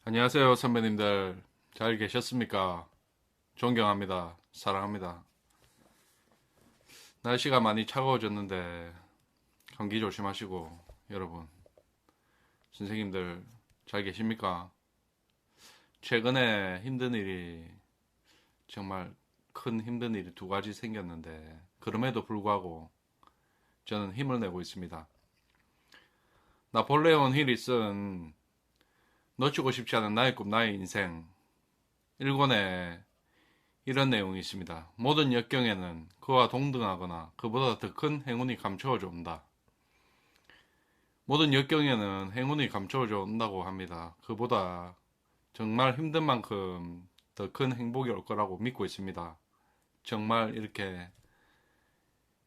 안녕하세요, 선배님들. 잘 계셨습니까? 존경합니다. 사랑합니다. 날씨가 많이 차가워졌는데, 감기 조심하시고, 여러분. 선생님들, 잘 계십니까? 최근에 힘든 일이, 정말 큰 힘든 일이 두 가지 생겼는데, 그럼에도 불구하고, 저는 힘을 내고 있습니다. 나폴레온 힐이 쓴 놓치고 싶지 않은 나의 꿈, 나의 인생. 1권에 이런 내용이 있습니다. 모든 역경에는 그와 동등하거나 그보다 더 큰 행운이 감춰져 온다. 모든 역경에는 행운이 감춰져 온다고 합니다. 그보다 정말 힘든 만큼 더 큰 행복이 올 거라고 믿고 있습니다. 정말 이렇게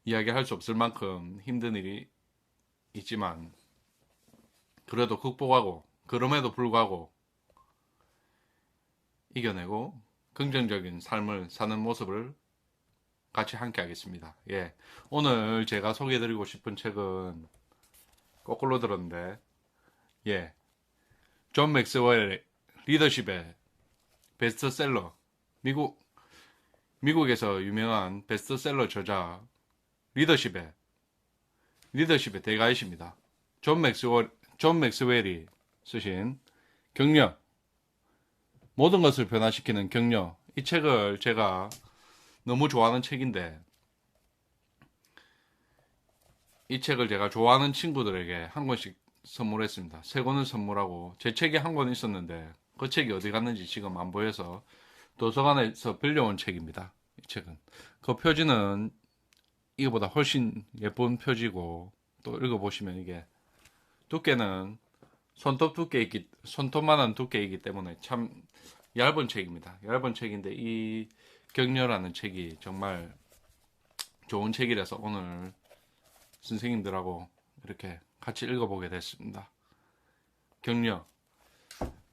이야기할 수 없을 만큼 힘든 일이 있지만 그래도 극복하고 그럼에도 불구하고 이겨내고 긍정적인 삶을 사는 모습을 같이 함께 하겠습니다. 예. 오늘 제가 소개해드리고 싶은 책은 거꾸로 들었는데, 예. 존 맥스웰 리더십의 베스트셀러. 미국에서 유명한 베스트셀러 저자 리더십의, 리더십의 대가이십니다. 존 맥스웰이 쓰신 격려. 모든 것을 변화시키는 격려. 이 책을 제가 너무 좋아하는 책인데, 이 책을 제가 좋아하는 친구들에게 한 권씩 선물했습니다. 세 권을 선물하고 제 책이 한 권 있었는데 그 책이 어디 갔는지 지금 안 보여서 도서관에서 빌려온 책입니다. 이 책은 그 표지는 이거보다 훨씬 예쁜 표지고 또 읽어보시면 이게 두께는 손톱만한 두께이기 때문에 참 얇은 책입니다. 얇은 책인데 이 격려라는 책이 정말 좋은 책이라서 오늘 선생님들하고 이렇게 같이 읽어보게 됐습니다. 격려.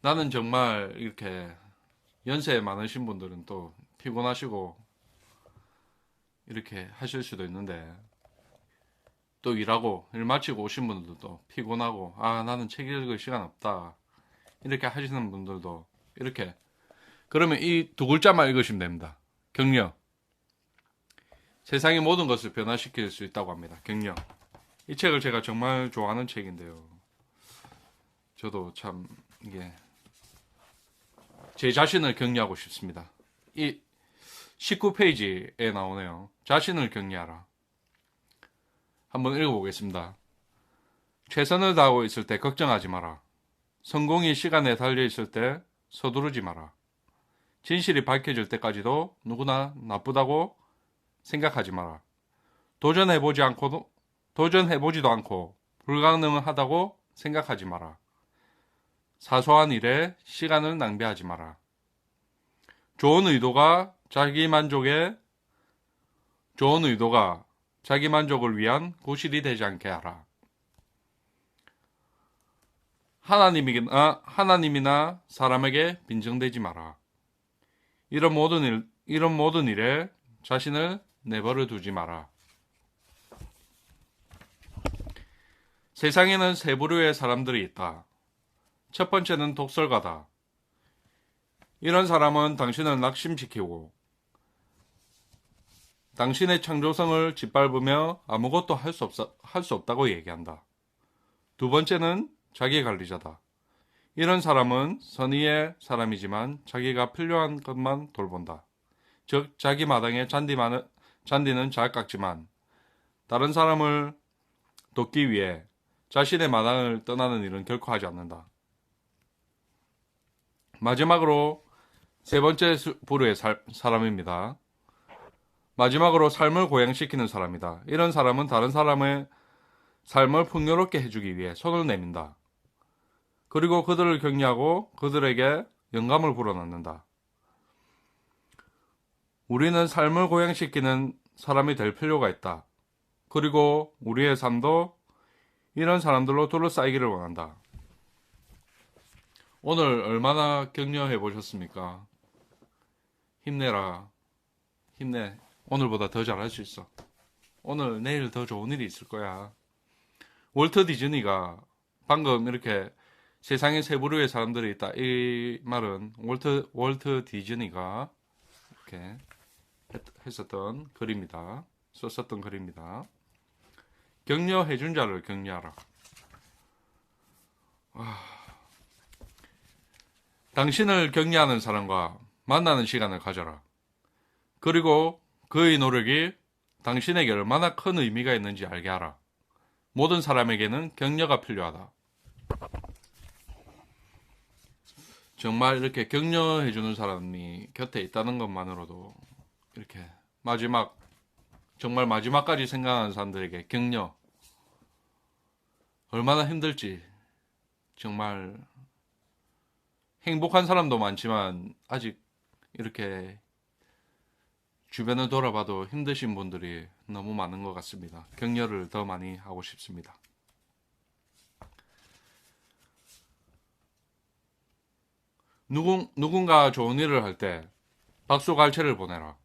나는 정말 이렇게 연세 많으신 분들은 또 피곤하시고 이렇게 하실 수도 있는데 또 일하고 일 마치고 오신 분들도 또 피곤하고 나는 책 읽을 시간 없다 이렇게 하시는 분들도 이렇게 그러면 이 두 글자만 읽으시면 됩니다. 격려. 세상의 모든 것을 변화시킬 수 있다고 합니다. 격려. 이 책을 제가 정말 좋아하는 책인데요. 저도 참 이게 제 자신을 격려하고 싶습니다. 이 19페이지에 나오네요. 자신을 격려하라. 한번 읽어보겠습니다. 최선을 다하고 있을 때 걱정하지 마라. 성공이 시간에 달려 있을 때 서두르지 마라. 진실이 밝혀질 때까지도 누구나 나쁘다고 생각하지 마라. 도전해보지도 않고 불가능하다고 생각하지 마라. 사소한 일에 시간을 낭비하지 마라. 좋은 의도가 자기 만족을 위한 구실이 되지 않게 하라. 하나님이나 사람에게 빈정대지 마라. 이런 모든 일에 자신을 내버려 두지 마라. 세상에는 세 부류의 사람들이 있다. 첫 번째는 독설가다. 이런 사람은 당신을 낙심시키고 당신의 창조성을 짓밟으며 아무것도 할 수 없다고 얘기한다. 두 번째는 자기관리자다. 이런 사람은 선의의 사람이지만 자기가 필요한 것만 돌본다. 즉 자기 마당에 잔디는 잘 깎지만 다른 사람을 돕기 위해 자신의 마당을 떠나는 일은 결코 하지 않는다. 마지막으로 세 번째 부류의 사람입니다. 마지막으로 삶을 고양시키는 사람이다. 이런 사람은 다른 사람의 삶을 풍요롭게 해주기 위해 손을 내민다. 그리고 그들을 격려하고 그들에게 영감을 불어넣는다. 우리는 삶을 고양시키는 사람이 될 필요가 있다. 그리고 우리의 삶도 이런 사람들로 둘러싸이기를 원한다. 오늘 얼마나 격려해 보셨습니까? 힘내라. 힘내. 오늘보다 더 잘할 수 있어. 오늘 내일 더 좋은 일이 있을 거야. 월트 디즈니가 방금 이렇게 세상에 세 부류의 사람들이 있다. 이 말은 월트 디즈니가 이렇게 했었던 글입니다. 썼었던 글입니다. 격려해준 자를 격려하라. 당신을 격려하는 사람과 만나는 시간을 가져라. 그리고 그의 노력이 당신에게 얼마나 큰 의미가 있는지 알게 하라. 모든 사람에게는 격려가 필요하다. 정말 이렇게 격려해주는 사람이 곁에 있다는 것만으로도 이렇게 정말 마지막까지 생각하는 사람들에게 격려. 얼마나 힘들지. 정말 행복한 사람도 많지만 아직 이렇게 주변을 돌아봐도 힘드신 분들이 너무 많은 것 같습니다. 격려를 더 많이 하고 싶습니다. 누군가 좋은 일을 할 때 박수갈채를 보내라.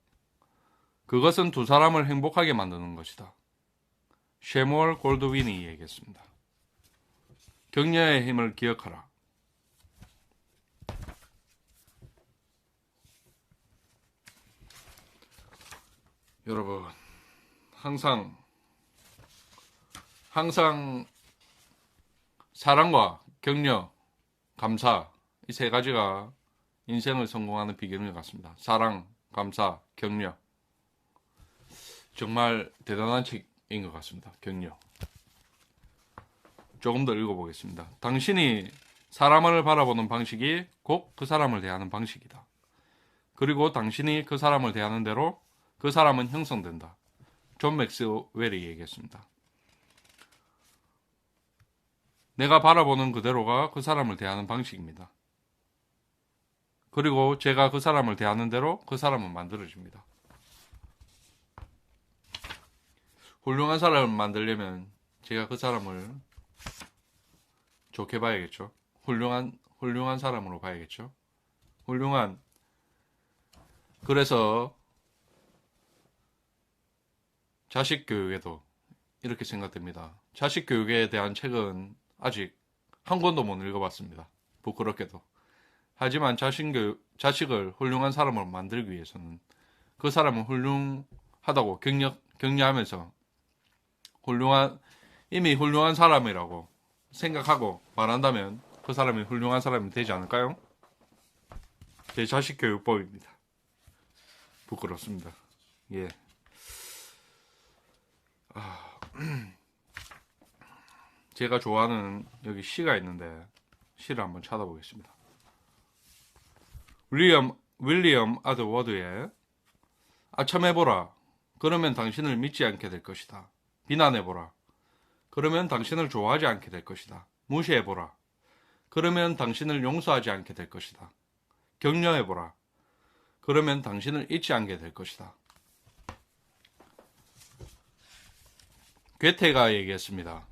그것은 두 사람을 행복하게 만드는 것이다. 쉐몰 골드윈이 얘기했습니다. 격려의 힘을 기억하라. 여러분, 항상 사랑과 격려, 감사, 이 세 가지가 인생을 성공하는 비결인 것 같습니다. 사랑, 감사, 격려. 정말 대단한 책인 것 같습니다. 격려. 조금 더 읽어보겠습니다. 당신이 사람을 바라보는 방식이 곧 그 사람을 대하는 방식이다. 그리고 당신이 그 사람을 대하는 대로 그 사람은 형성된다. 존 맥스웰이 얘기했습니다. 내가 바라보는 그대로가 그 사람을 대하는 방식입니다. 그리고 제가 그 사람을 대하는 대로 그 사람은 만들어집니다. 훌륭한 사람을 만들려면 제가 그 사람을 좋게 봐야겠죠. 훌륭한 사람으로 봐야겠죠. 그래서 자식 교육에도 이렇게 생각됩니다. 자식 교육에 대한 책은 아직 한 권도 못 읽어봤습니다. 부끄럽게도. 하지만 자식을 훌륭한 사람으로 만들기 위해서는 그 사람은 훌륭하다고 격려하면서 이미 훌륭한 사람이라고 생각하고 말한다면 그 사람이 훌륭한 사람이 되지 않을까요? 제 자식 교육법입니다. 부끄럽습니다. 예. 제가 좋아하는 여기 시가 있는데 시를 한번 찾아보겠습니다. 윌리엄 아드워드의 아첨해보라. 그러면 당신을 믿지 않게 될 것이다. 비난해보라. 그러면 당신을 좋아하지 않게 될 것이다. 무시해보라. 그러면 당신을 용서하지 않게 될 것이다. 격려해보라. 그러면 당신을 잊지 않게 될 것이다. 괴테가 얘기했습니다.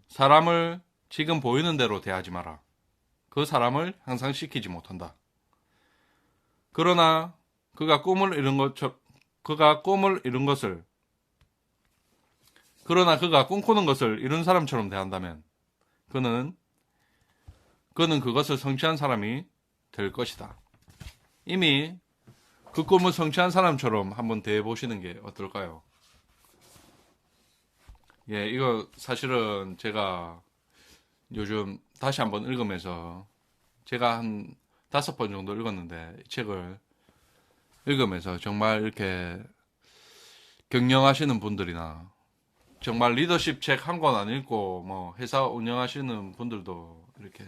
사람을 지금 보이는 대로 대하지 마라. 그 사람을 향상시키지 못한다. 그러나 그가 꿈을 이룬 것을 그러나 그가 꿈꾸는 것을 이룬 사람처럼 대한다면 그는 그것을 성취한 사람이 될 것이다. 이미 그 꿈을 성취한 사람처럼 한번 대해보시는 게 어떨까요? 예, 이거 사실은 제가 요즘 다시 한번 읽으면서 제가 한 5번 정도 읽었는데 이 책을 읽으면서 정말 이렇게 경영하시는 분들이나 정말 리더십 책 한 권 안 읽고 뭐 회사 운영하시는 분들도 이렇게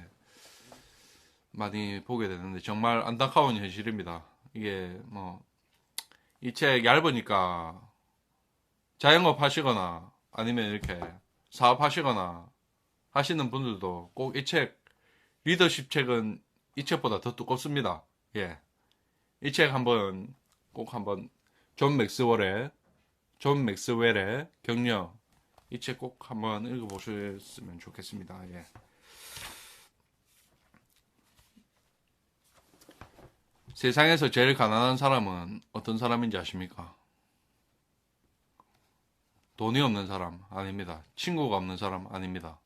많이 보게 되는데 정말 안타까운 현실입니다. 이게 뭐 이 책 얇으니까 자영업 하시거나 아니면 이렇게 사업하시거나 하시는 분들도 꼭 이 책, 리더십 책은 이 책보다 더 두껍습니다. 예. 이 책 꼭 한번 존 맥스웰의 격려, 이 책 꼭 한번 읽어보셨으면 좋겠습니다. 예. 세상에서 제일 가난한 사람은 어떤 사람인지 아십니까? 돈이 없는 사람 아닙니다. 친구가 없는 사람 아닙니다.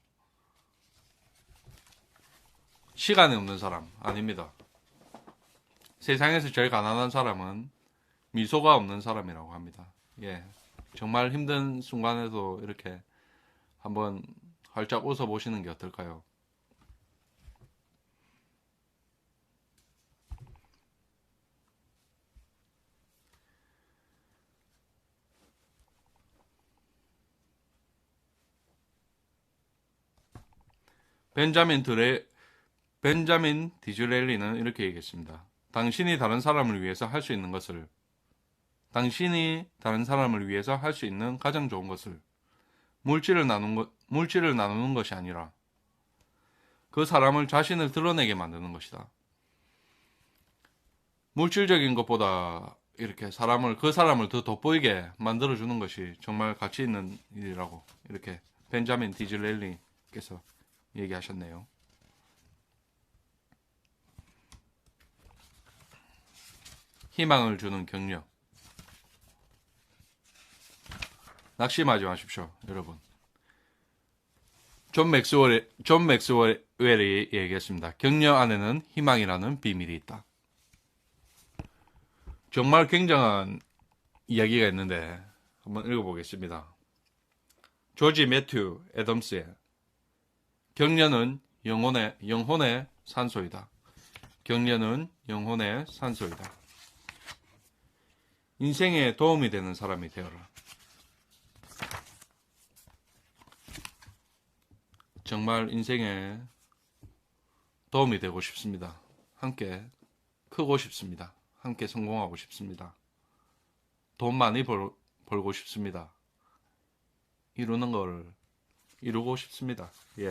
시간이 없는 사람 아닙니다. 세상에서 제일 가난한 사람은 미소가 없는 사람이라고 합니다. 예, 정말 힘든 순간에도 이렇게 한번 활짝 웃어 보시는 게 어떨까요? 벤자민 디즈렐리는 이렇게 얘기했습니다. 당신이 다른 사람을 위해서 할 수 있는 가장 좋은 것을 물질을 나누는 것이 아니라 그 사람을 자신을 드러내게 만드는 것이다. 물질적인 것보다 이렇게 그 사람을 더 돋보이게 만들어주는 것이 정말 가치 있는 일이라고 이렇게 벤자민 디즐렐리께서 얘기하셨네요. 희망을 주는 격려. 낙심하지 마십시오, 여러분. 존 맥스웰이 얘기했습니다. 격려 안에는 희망이라는 비밀이 있다. 정말 굉장한 이야기가 있는데 한번 읽어보겠습니다. 조지 매튜 애덤스의 격려는 영혼의 산소이다. 격려는 영혼의 산소이다. 인생에 도움이 되는 사람이 되어라. 정말 인생에 도움이 되고 싶습니다. 함께 크고 싶습니다. 함께 성공하고 싶습니다. 돈 많이 벌고 싶습니다. 이루는 걸 이루고 싶습니다. 예.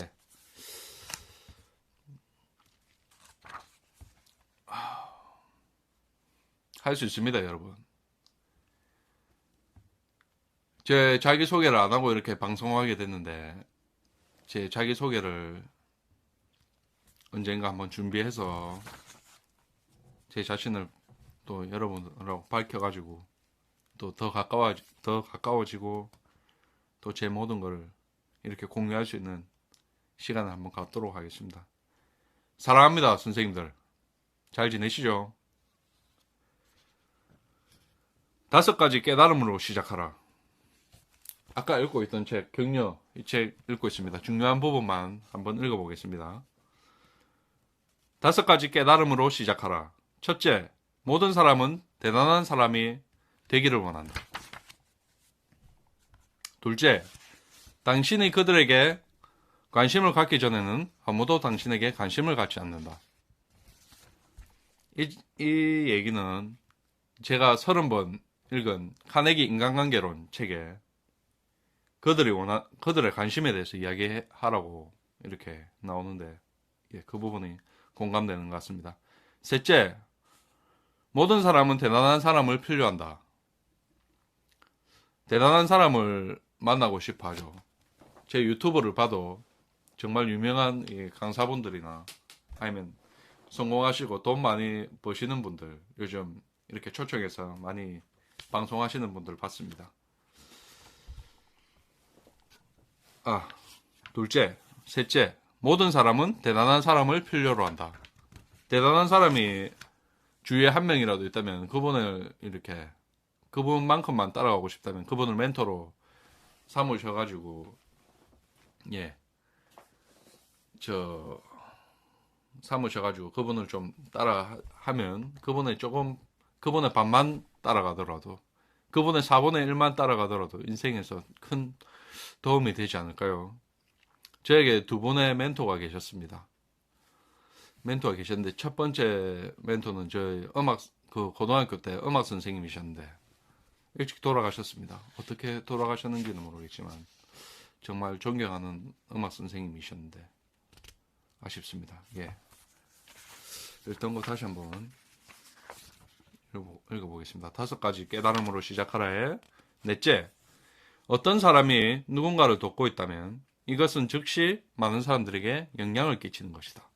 할 수 있습니다, 여러분. 제 자기소개를 안 하고 이렇게 방송하게 됐는데, 제 자기소개를 언젠가 한번 준비해서 제 자신을 또 여러분하고 밝혀가지고 또 더 가까워지고 또 제 모든 걸 이렇게 공유할 수 있는 시간을 한번 갖도록 하겠습니다. 사랑합니다, 선생님들. 잘 지내시죠? 5가지 깨달음으로 시작하라. 아까 읽고 있던 책 격려, 이 책 읽고 있습니다. 중요한 부분만 한번 읽어보겠습니다. 5가지 깨달음으로 시작하라. 첫째, 모든 사람은 대단한 사람이 되기를 원한다. 둘째, 당신이 그들에게 관심을 갖기 전에는 아무도 당신에게 관심을 갖지 않는다. 이 얘기는 제가 30번 읽은 카네기 인간관계론 책에 그들의 관심에 대해서 이야기하라고 이렇게 나오는데, 예, 그 부분이 공감되는 것 같습니다. 셋째, 모든 사람은 대단한 사람을 필요한다. 대단한 사람을 만나고 싶어 하죠. 제 유튜브를 봐도 정말 유명한 강사분들이나 아니면 성공하시고 돈 많이 버시는 분들, 요즘 이렇게 초청해서 많이 방송하시는 분들 봤습니다. 셋째, 모든 사람은 대단한 사람을 필요로 한다. 대단한 사람이 주위에 한 명이라도 있다면 그분만큼만 따라가고 싶다면 그분을 멘토로 삼으셔가지고, 그분을 좀 따라하면 그분의 반만 따라가더라도, 그분의 4분의 1만 따라가더라도 인생에서 큰 도움이 되지 않을까요? 저에게 2분의 멘토가 계셨습니다. 첫 번째 멘토는 저희 고등학교 때 음악 선생님이셨는데 일찍 돌아가셨습니다. 어떻게 돌아가셨는지는 모르겠지만 정말 존경하는 음악 선생님이셨는데 아쉽습니다. 예. 읽던 거 다시 한번 읽어보겠습니다. 5가지 깨달음으로 시작하라에 넷째, 어떤 사람이 누군가를 돕고 있다면 이것은 즉시 많은 사람들에게 영향을 끼치는 것이다.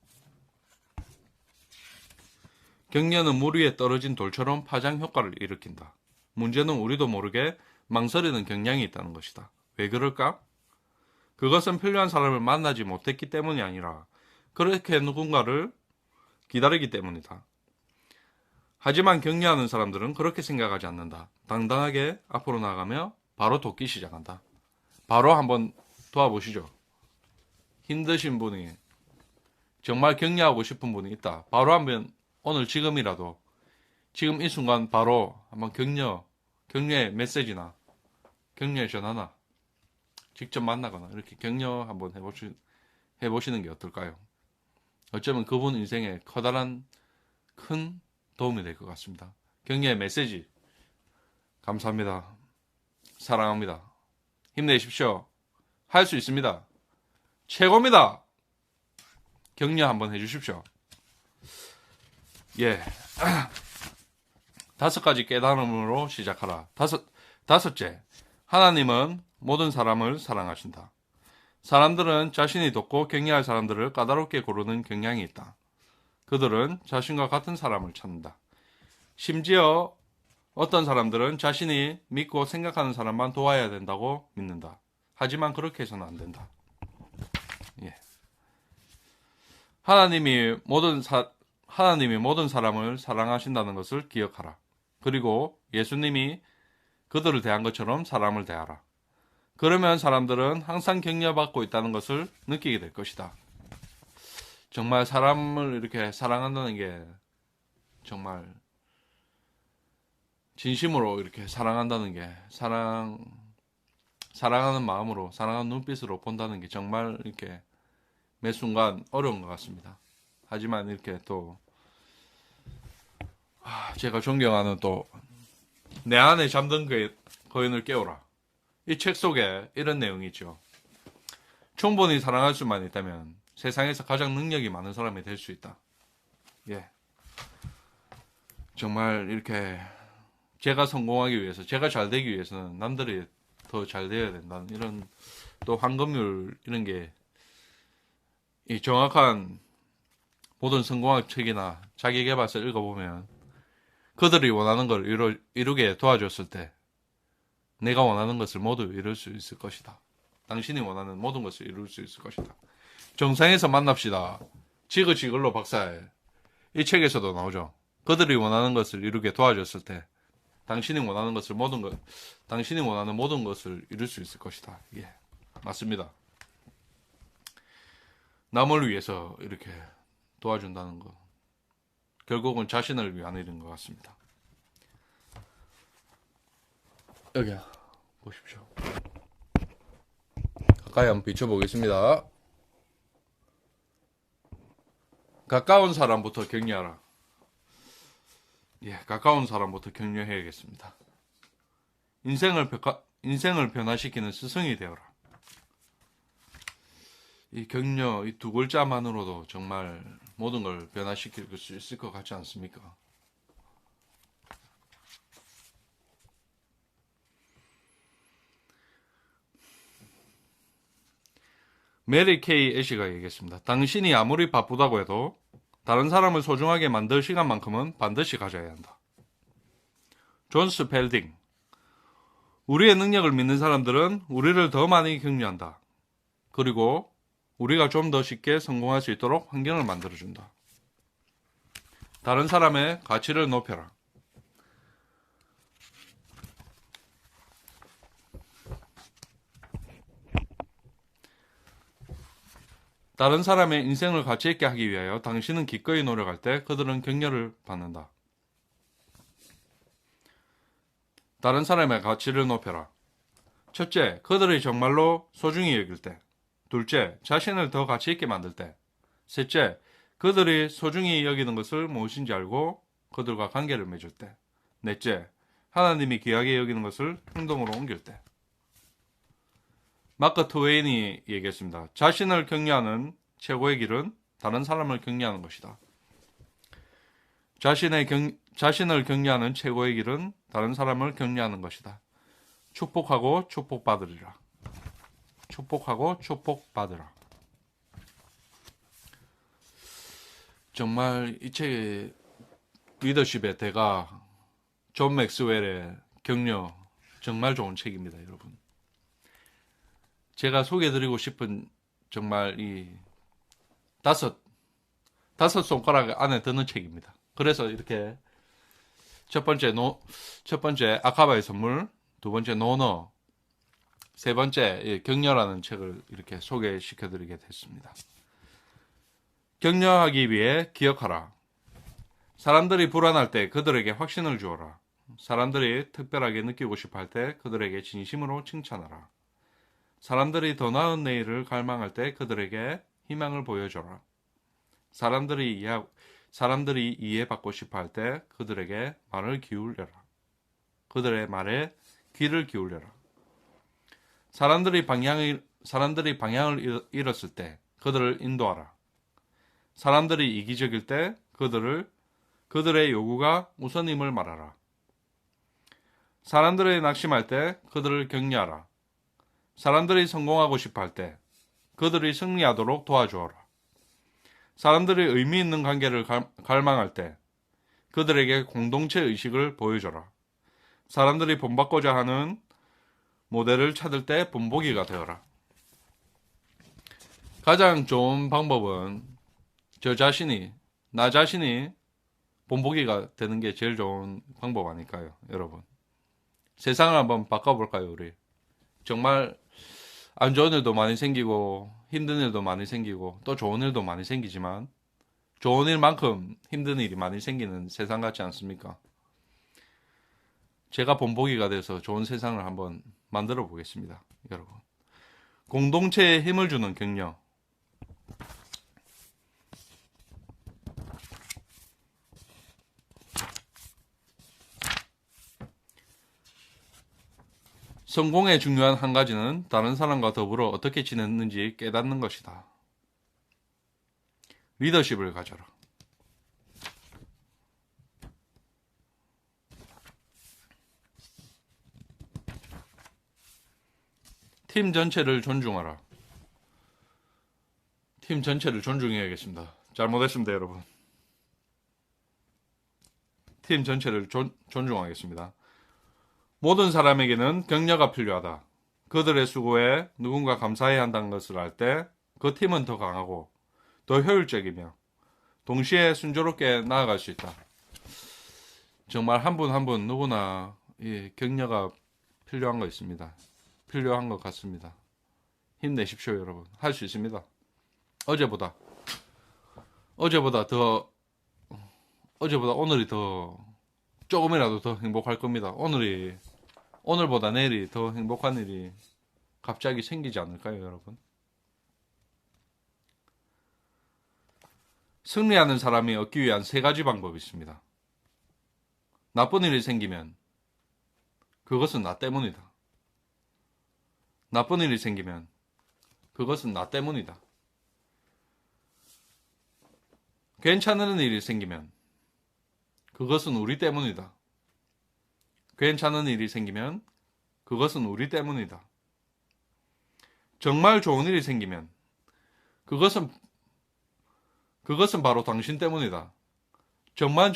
격려는 물 위에 떨어진 돌처럼 파장 효과를 일으킨다. 문제는 우리도 모르게 망설이는 경향이 있다는 것이다. 왜 그럴까? 그것은 필요한 사람을 만나지 못했기 때문이 아니라 그렇게 누군가를 기다리기 때문이다. 하지만 격려하는 사람들은 그렇게 생각하지 않는다. 당당하게 앞으로 나가며 바로 돕기 시작한다. 바로 한번 도와보시죠. 힘드신 분이, 정말 격려하고 싶은 분이 있다. 바로 한번 오늘 지금이라도, 지금 이 순간 바로 한번 격려의 메시지나 격려의 전화나 직접 만나거나 이렇게 격려 한번 해보시는 게 어떨까요? 어쩌면 그분 인생에 커다란 큰 도움이 될 것 같습니다. 격려의 메시지 감사합니다. 사랑합니다. 힘내십시오. 할 수 있습니다. 최고입니다. 격려 한번 해주십시오. 예. 5가지 깨달음으로 시작하라. 다섯째, 하나님은 모든 사람을 사랑하신다. 사람들은 자신이 돕고 격려할 사람들을 까다롭게 고르는 경향이 있다. 그들은 자신과 같은 사람을 찾는다. 심지어 어떤 사람들은 자신이 믿고 생각하는 사람만 도와야 된다고 믿는다. 하지만 그렇게 해서는 안 된다. 예. 하나님이 모든 사람을 사랑하신다는 것을 기억하라. 그리고 예수님이 그들을 대한 것처럼 사람을 대하라. 그러면 사람들은 항상 격려받고 있다는 것을 느끼게 될 것이다. 정말 사람을 이렇게 사랑한다는 게 정말 진심으로 이렇게 사랑한다는 게 사랑하는 마음으로 사랑하는 눈빛으로 본다는 게 정말 이렇게 매 순간 어려운 것 같습니다. 하지만 이렇게 또 제가 존경하는 또 내 안에 잠든 거인을 깨우라. 이 책 속에 이런 내용이 있죠. 충분히 사랑할 수만 있다면 세상에서 가장 능력이 많은 사람이 될 수 있다. 예. 정말 이렇게 제가 성공하기 위해서, 제가 잘 되기 위해서는 남들이 더 잘 되어야 된다는 이런 또 황금률 이런 게 이 정확한 모든 성공학 책이나 자기계발서 읽어보면 그들이 원하는 걸 이루게 도와줬을 때 내가 원하는 것을 모두 이룰 수 있을 것이다. 당신이 원하는 모든 것을 이룰 수 있을 것이다. 정상에서 만납시다. 지그지글로 박사엘. 이 책에서도 나오죠. 그들이 원하는 것을 이루게 도와줬을 때 당신이 원하는 모든 것을 이룰 수 있을 것이다. 예, 맞습니다. 남을 위해서 이렇게 도와준다는 거 결국은 자신을 위한 일인 것 같습니다. 여기 보십시오. 가까이 한번 비춰보겠습니다. 가까운 사람부터 격려하라. 예, 가까운 사람부터 격려해야겠습니다. 인생을 변화시키는 스승이 되어라. 이 격려, 이 두 글자만으로도 정말 모든 걸 변화시킬 수 있을 것 같지 않습니까? 메리 케이 애쉬가 얘기했습니다. 당신이 아무리 바쁘다고 해도 다른 사람을 소중하게 만들 시간만큼은 반드시 가져야 한다. 존스 펠딩. 우리의 능력을 믿는 사람들은 우리를 더 많이 격려한다. 그리고 우리가 좀 더 쉽게 성공할 수 있도록 환경을 만들어준다. 다른 사람의 가치를 높여라. 다른 사람의 인생을 가치 있게 하기 위하여 당신은 기꺼이 노력할 때 그들은 격려를 받는다. 다른 사람의 가치를 높여라. 첫째, 그들이 정말로 소중히 여길 때. 둘째, 자신을 더 가치 있게 만들 때. 셋째, 그들이 소중히 여기는 것을 무엇인지 알고 그들과 관계를 맺을 때. 넷째, 하나님이 귀하게 여기는 것을 행동으로 옮길 때. 마크 트웨인이 얘기했습니다. 자신을 격려하는 최고의 길은 다른 사람을 격려하는 것이다. 자신을 격려하는 최고의 길은 다른 사람을 격려하는 것이다. 축복하고 축복받으리라. 축복하고 축복받으라. 정말 이 책의 리더십의 대가 존 맥스웰의 격려 정말 좋은 책입니다, 여러분. 제가 소개해드리고 싶은 정말 이 5 다섯 손가락 안에 드는 책입니다. 그래서 이렇게 첫 번째 아카바의 선물, 두 번째 노너, 세 번째 격려라는 책을 이렇게 소개시켜드리게 됐습니다. 격려하기 위해 기억하라. 사람들이 불안할 때 그들에게 확신을 주어라. 사람들이 특별하게 느끼고 싶어 할 때 그들에게 진심으로 칭찬하라. 사람들이 더 나은 내일을 갈망할 때 그들에게 희망을 보여줘라. 사람들이 이해받고 싶어 할 때 그들에게 말을 기울여라. 그들의 말에 귀를 기울여라. 사람들이 방향을 잃었을 때 그들을 인도하라. 사람들이 이기적일 때 그들의 요구가 우선임을 말하라. 사람들이 낙심할 때 그들을 격려하라. 사람들이 성공하고 싶어 할 때 그들이 승리하도록 도와주어라. 사람들이 의미 있는 관계를 갈망할 때 그들에게 공동체 의식을 보여줘라. 사람들이 본받고자 하는 모델을 찾을 때 본보기가 되어라. 가장 좋은 방법은 나 자신이 본보기가 되는 게 제일 좋은 방법 아닐까요, 여러분? 세상을 한번 바꿔볼까요, 우리? 정말 안 좋은 일도 많이 생기고 힘든 일도 많이 생기고 또 좋은 일도 많이 생기지만 좋은 일만큼 힘든 일이 많이 생기는 세상 같지 않습니까? 제가 본보기가 돼서 좋은 세상을 한번 만들어 보겠습니다, 여러분. 공동체에 힘을 주는 격려. 성공의 중요한 한 가지는 다른 사람과 더불어 어떻게 지냈는지 깨닫는 것이다. 리더십을 가져라. 팀 전체를 존중하라. 팀 전체를 존중해야겠습니다. 잘못했습니다, 여러분. 팀 전체를 존중하겠습니다. 모든 사람에게는 격려가 필요하다. 그들의 수고에 누군가 감사해야 한다는 것을 알 때 그 팀은 더 강하고 더 효율적이며 동시에 순조롭게 나아갈 수 있다. 정말 한 분 한 분 누구나 격려가 필요한 거 있습니다. 필요한 것 같습니다. 힘내십시오, 여러분. 할 수 있습니다. 어제보다 오늘이 더 조금이라도 더 행복할 겁니다. 오늘보다 내일이 더 행복한 일이 갑자기 생기지 않을까요, 여러분? 승리하는 사람이 얻기 위한 세 가지 방법이 있습니다. 나쁜 일이 생기면 그것은 나 때문이다. 나쁜 일이 생기면 그것은 나 때문이다. 괜찮은 일이 생기면 그것은 우리 때문이다. 괜찮은 일이 생기면 그것은 우리 때문이다. 정말 좋은 일이 생기면 그것은 바로 당신 때문이다. 정말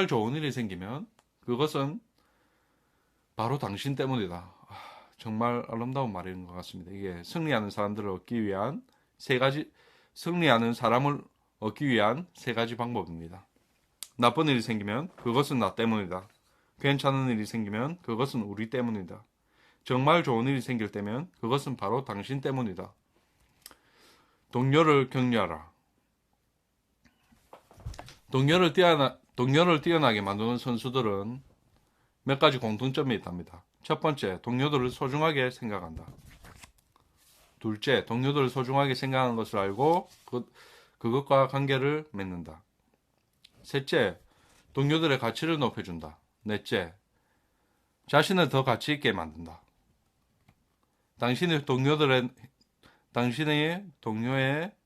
좋은 일이 생기면 그것은 바로 당신 때문이다. 정말 아름다운 말인 것 같습니다. 이게 승리하는 사람을 얻기 위한 세 가지 방법입니다. 나쁜 일이 생기면 그것은 나 때문이다. 괜찮은 일이 생기면 그것은 우리 때문이다. 정말 좋은 일이 생길 때면 그것은 바로 당신 때문이다. 동료를 격려하라. 동료를 뛰어나게 만드는 선수들은 몇 가지 공통점이 있답니다. 첫 번째, 동료들을 소중하게 생각한다. 둘째, 동료들을 소중하게 생각하는 것을 알고 그것과 관계를 맺는다. 셋째, 동료들의 가치를 높여준다. 넷째, 자신을 더 가치 있게 만든다. 당신의 동료의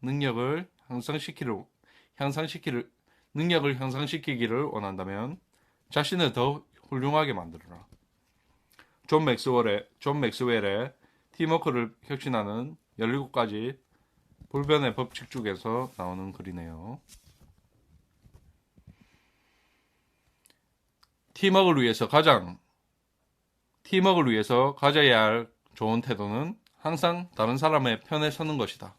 능력을 향상시키기를 원한다면 자신을 더 훌륭하게 만들어라. 존 맥스웰의 팀워크를 혁신하는 17가지 불변의 법칙 중에서 나오는 글이네요. 팀워크를 위해서 가져야 할 좋은 태도는 항상 다른 사람의 편에 서는 것이다.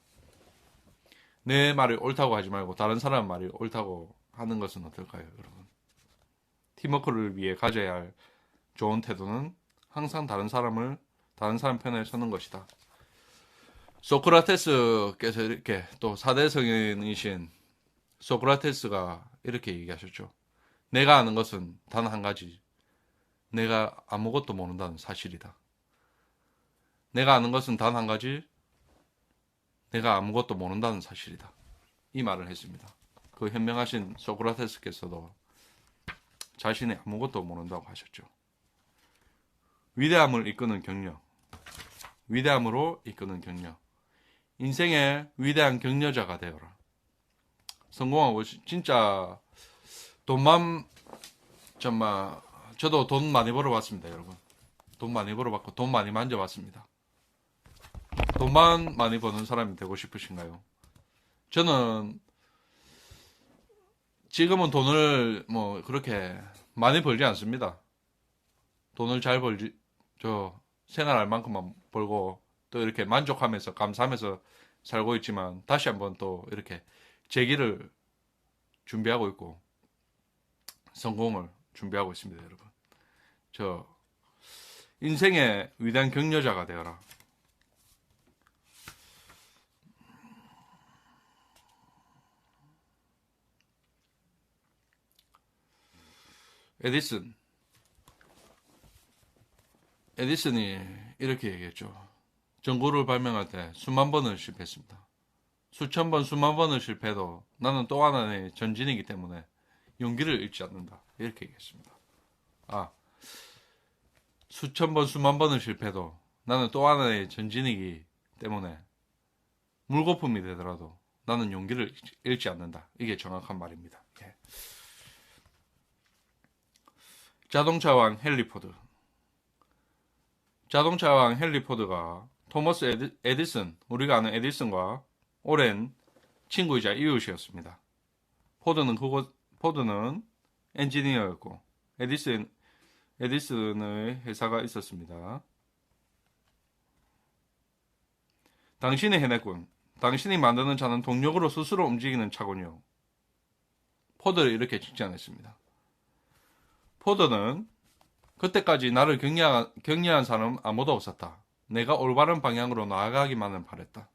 내 말이 옳다고 하지 말고 다른 사람 말이 옳다고 하는 것은 어떨까요, 여러분? 팀워크를 위해 가져야 할 좋은 태도는 항상 다른 사람 편에 서는 것이다. 소크라테스께서 이렇게 또 4대 성인이신 소크라테스가 이렇게 얘기하셨죠. 내가 아는 것은 단 한 가지. 내가 아무것도 모른다는 사실이다. 내가 아는 것은 단 한 가지. 내가 아무것도 모른다는 사실이다. 이 말을 했습니다. 그 현명하신 소크라테스께서도 자신이 아무것도 모른다고 하셨죠. 위대함을 이끄는 격려. 위대함으로 이끄는 격려. 인생의 위대한 격려자가 되어라. 성공하고 진짜 돈만 정말 저도 돈 많이 벌어봤습니다, 여러분. 돈 많이 벌어봤고 돈 많이 만져봤습니다. 돈만 많이 버는 사람이 되고 싶으신가요? 저는 지금은 돈을 뭐 그렇게 많이 벌지 않습니다. 돈을 잘 벌지, 생활할 만큼만 벌고 또 이렇게 만족하면서 감사하면서 살고 있지만 다시 한번 또 이렇게 재기를 준비하고 있고 성공을 준비하고 있습니다, 여러분. 저 인생의 위대한 격려자가 되어라. 에디슨이 이렇게 얘기했죠. 전구를 발명할 때 수만 번을 실패했습니다. 수천 번, 수만 번을 실패해도 나는 또 하나의 전진이기 때문에 용기를 잃지 않는다. 이렇게 얘기했습니다. 수천 번, 수만 번을 실패해도 나는 또 하나의 전진이기 때문에 물거품이 되더라도 나는 용기를 잃지 않는다. 이게 정확한 말입니다. 예. 자동차왕 헨리 포드. 자동차왕 헨리 포드가 토머스 에디슨, 우리가 아는 에디슨과 오랜 친구이자 이웃이었습니다. 포드는 엔지니어였고 에디슨의 회사가 있었습니다. 당신이 해냈군. 당신이 만드는 차는 동력으로 스스로 움직이는 차군요. 포드를 이렇게 칭찬했습니다. 포드는 그때까지 나를 격려한 사람은 아무도 없었다. 내가 올바른 방향으로 나아가기만을 바랬다.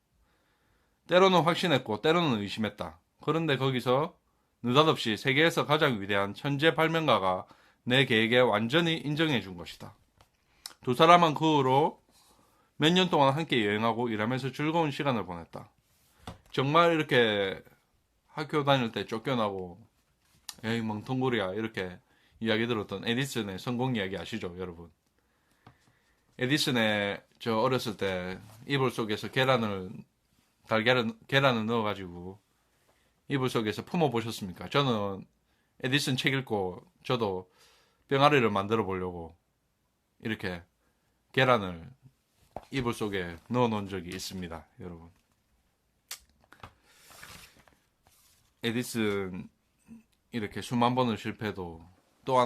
때로는 확신했고 때로는 의심했다. 그런데 거기서 느닷없이 세계에서 가장 위대한 천재 발명가가 내 계획에 완전히 인정해 준 것이다. 두 사람은 그 후로 몇 년 동안 함께 여행하고 일하면서 즐거운 시간을 보냈다. 정말 이렇게 학교 다닐 때 쫓겨나고 에이 멍텅구리야 이렇게 이야기 들었던 에디슨의 성공 이야기 아시죠, 여러분? 에디슨의 저 어렸을 때 이불 속에서 계란을 넣어가지고 이불 속에서 품어 보셨습니까? 저는 에디슨 책 읽고 저도 병아리를 만들어 보려고 이렇게 계란을 이불 속에 넣어 놓은 적이 있습니다, 여러분. 에디슨 이렇게 수만 번을 실패해도 또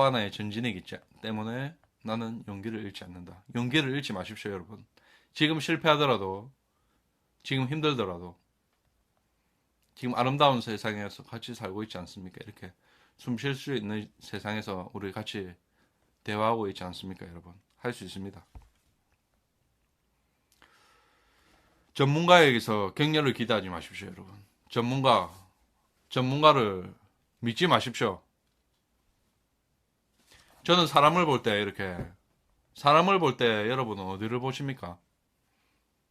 하나의 전진이기 때문에 나는 용기를 잃지 않는다. 용기를 잃지 마십시오, 여러분. 지금 실패하더라도, 지금 힘들더라도, 지금 아름다운 세상에서 같이 살고 있지 않습니까? 이렇게 숨 쉴 수 있는 세상에서 우리 같이 대화하고 있지 않습니까, 여러분? 할 수 있습니다. 전문가에게서 격려를 기대하지 마십시오, 여러분. 전문가를 믿지 마십시오. 저는 사람을 볼 때 여러분은 어디를 보십니까?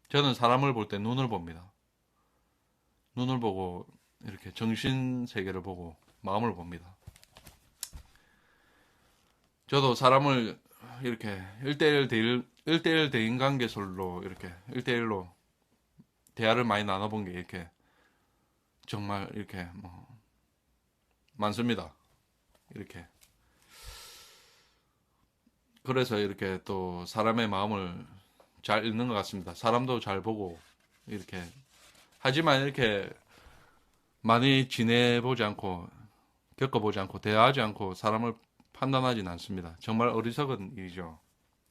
저는 사람을 볼 때 눈을 봅니다. 눈을 보고 이렇게 정신 세계를 보고 마음을 봅니다. 저도 사람을 이렇게 1대1 대인 관계설로 이렇게 1대1로 대화를 많이 나눠본 게 이렇게 정말 이렇게 뭐 많습니다. 이렇게 그래서 이렇게 또 사람의 마음을 잘 읽는 것 같습니다. 사람도 잘 보고 이렇게 하지만 이렇게 많이 지내보지 않고 겪어보지 않고 대화하지 않고 사람을 판단하진 않습니다. 정말 어리석은 일이죠.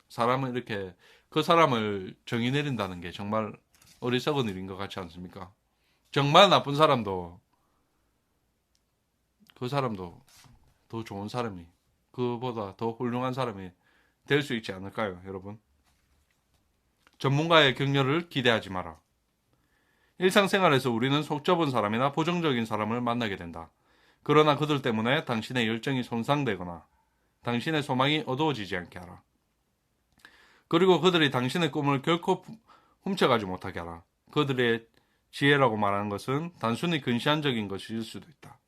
사람은 이렇게 그 사람을 정의 내린다는 게 정말 어리석은 일인 것 같지 않습니까? 정말 나쁜 사람도 그 사람도 더 좋은 사람이, 그보다 더 훌륭한 사람이 될 수 있지 않을까요, 여러분? 전문가의 격려를 기대하지 마라. 일상생활에서 우리는 속 좁은 사람이나 부정적인 사람을 만나게 된다. 그러나 그들 때문에 당신의 열정이 손상되거나 당신의 소망이 어두워지지 않게 하라. 그리고 그들이 당신의 꿈을 결코 훔쳐가지 못하게 하라. 그들의 지혜라고 말하는 것은 단순히 근시안적인 것일 수도 있다.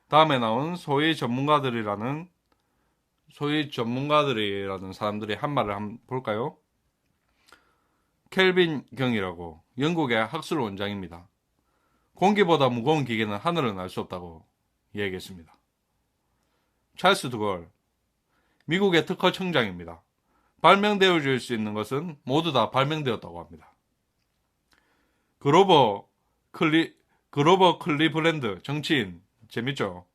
다음에 나온 소위 전문가들이라는 사람들이 한 말을 한번 볼까요? 켈빈 경이라고 영국의 학술 원장입니다. 공기보다 무거운 기계는 하늘을 날 수 없다고 얘기했습니다. 찰스 드골, 미국의 특허청장입니다. 발명되어질 수 있는 것은 모두 다 발명되었다고 합니다. 그로버 클리브랜드 정치인, 재밌죠?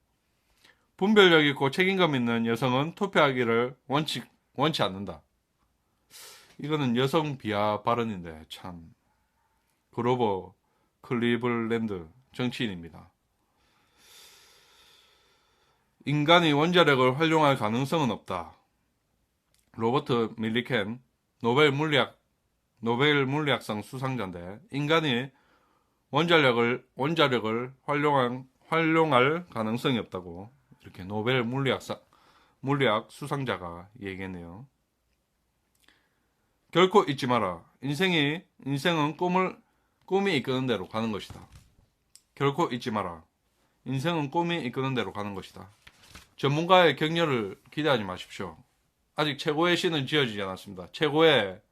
분별력 있고 책임감 있는 여성은 투표하기를 원치 않는다. 이거는 여성 비하 발언인데 참. 그로버 클리블랜드 정치인입니다. 인간이 원자력을 활용할 가능성은 없다. 로버트 밀리켄 노벨 물리학상 수상자인데, 인간이 원자력을 활용할 가능성이 없다고 이렇게 노벨 물리학 수상자가 얘기했네요. 결코 잊지 마라. 인생은 꿈이 이끄는 대로 가는 것이다. 결코 잊지 마라. 인생은 꿈이 이끄는 대로 가는 것이다. 전문가의 격려를 기대하지 마십시오. 아직 최고의 신은 지어지지 않았습니다. 최고의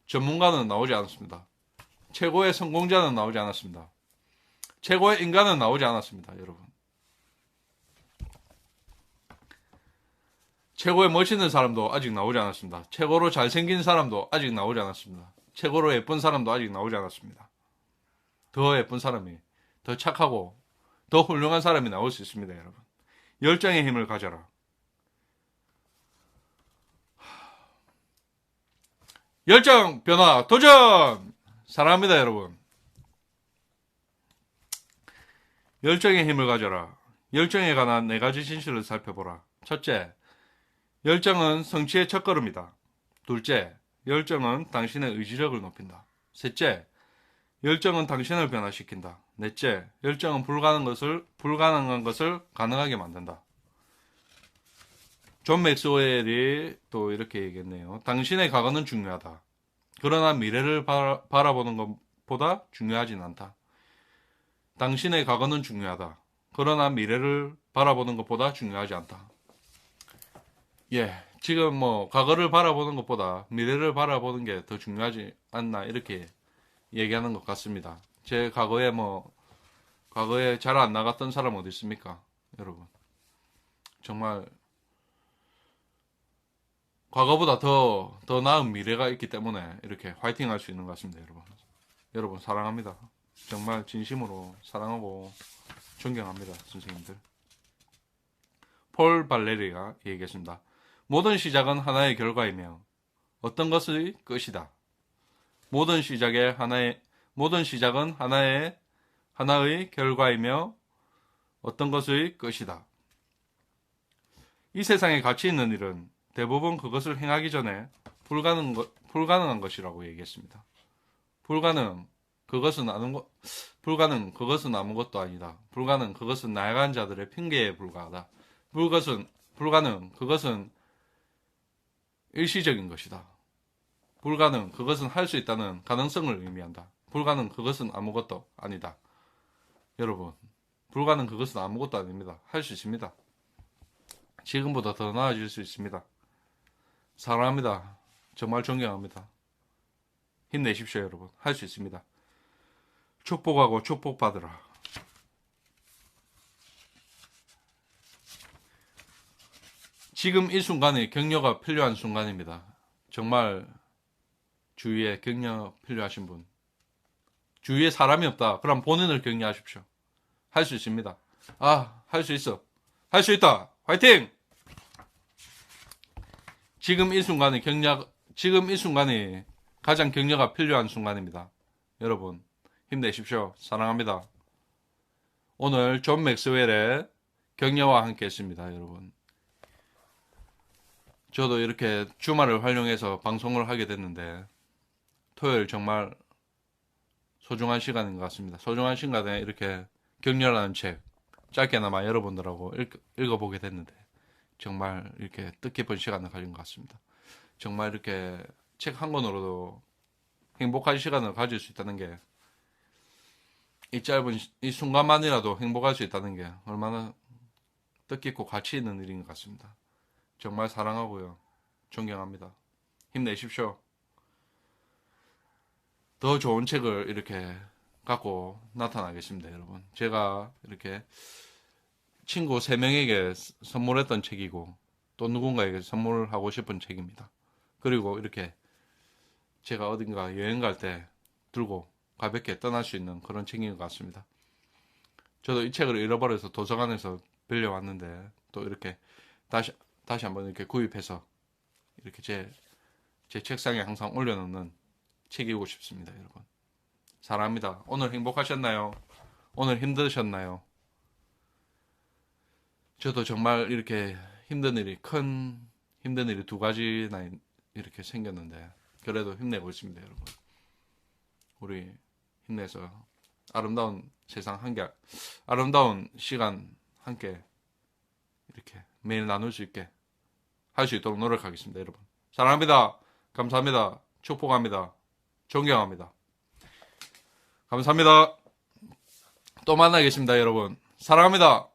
전문가는 나오지 않았습니다. 최고의 성공자는 나오지 않았습니다. 최고의 인간은 나오지 않았습니다, 여러분. 최고의 멋있는 사람도 아직 나오지 않았습니다. 최고로 잘생긴 사람도 아직 나오지 않았습니다. 최고로 예쁜 사람도 아직 나오지 않았습니다. 더 예쁜 사람이, 더 착하고 더 훌륭한 사람이 나올 수 있습니다, 여러분. 열정의 힘을 가져라. 열정, 변화, 도전! 사랑합니다, 여러분. 열정의 힘을 가져라. 열정에 관한 4가지 진실을 살펴보라. 첫째, 열정은 성취의 첫걸음이다. 둘째, 열정은 당신의 의지력을 높인다. 셋째, 열정은 당신을 변화시킨다. 넷째, 열정은 불가능한 것을 가능하게 만든다. 존 맥스웰이 또 이렇게 얘기했네요. 당신의 과거는 중요하다. 그러나 미래를 바라보는 것보다 중요하진 않다. 당신의 과거는 중요하다. 그러나 미래를 바라보는 것보다 중요하지 않다. 지금 과거를 바라보는 것보다 미래를 바라보는 게 더 중요하지 않나, 이렇게 얘기하는 것 같습니다. 제 과거에 잘 안 나갔던 사람 어디 있습니까, 여러분? 정말 과거보다 더 나은 미래가 있기 때문에 이렇게 화이팅 할 수 있는 것 같습니다, 여러분. 여러분 사랑합니다. 정말 진심으로 사랑하고 존경합니다, 선생님들. 폴 발레리가 얘기했습니다. 모든 시작은 하나의 결과이며 어떤 것의 끝이다. 모든 시작은 하나의 결과이며 어떤 것의 끝이다. 이 세상에 가치 있는 일은 대부분 그것을 행하기 전에 불가능한 것이라고 얘기했습니다. 불가능, 그것은 아무것도 아니다. 불가능, 그것은 나약한 자들의 핑계에 불과하다. 불가능, 그것은 일시적인 것이다. 불가능, 그것은 할 수 있다는 가능성을 의미한다. 불가능, 그것은 아무것도 아니다. 여러분, 불가능, 그것은 아무것도 아닙니다. 할 수 있습니다. 지금보다 더 나아질 수 있습니다. 사랑합니다. 정말 존경합니다. 힘내십시오, 여러분. 할 수 있습니다. 축복하고 축복받으라. 지금 이 순간이 격려가 필요한 순간입니다. 정말 주위에 격려 필요하신 분, 주위에 사람이 없다, 그럼 본인을 격려하십시오. 할 수 있습니다. 할 수 있어. 할 수 있다. 화이팅! 지금 이 순간이 가장 격려가 필요한 순간입니다. 여러분 힘내십시오. 사랑합니다. 오늘 존 맥스웰의 격려와 함께 했습니다, 여러분. 저도 이렇게 주말을 활용해서 방송을 하게 됐는데 토요일 정말 소중한 시간인 것 같습니다. 소중한 시간에 이렇게 격려라는 책 짧게나마 여러분들하고 읽어보게 됐는데 정말 이렇게 뜻깊은 시간을 가진 것 같습니다. 정말 이렇게 책 한 권으로도 행복한 시간을 가질 수 있다는 게 이 짧은 이 순간만이라도 행복할 수 있다는 게 얼마나 뜻깊고 가치 있는 일인 것 같습니다. 정말 사랑하고요. 존경합니다. 힘내십시오. 더 좋은 책을 이렇게 갖고 나타나겠습니다, 여러분. 제가 이렇게 친구 3명에게 선물했던 책이고 또 누군가에게 선물하고 싶은 책입니다. 그리고 이렇게 제가 어딘가 여행 갈 때 들고 가볍게 떠날 수 있는 그런 책인 것 같습니다. 저도 이 책을 잃어버려서 도서관에서 빌려왔는데 또 이렇게 다시 한번 이렇게 구입해서 이렇게 제 책상에 항상 올려놓는 책이고 싶습니다, 여러분. 사랑합니다. 오늘 행복하셨나요? 오늘 힘드셨나요? 저도 정말 이렇게 큰 힘든 일이 2가지나 이렇게 생겼는데 그래도 힘내고 있습니다, 여러분. 우리 힘내서 아름다운 세상 아름다운 시간 함께 이렇게 매일 나눌 수 있게 할 수 있도록 노력하겠습니다, 여러분. 사랑합니다. 감사합니다. 축복합니다. 존경합니다. 감사합니다. 또 만나겠습니다, 여러분. 사랑합니다.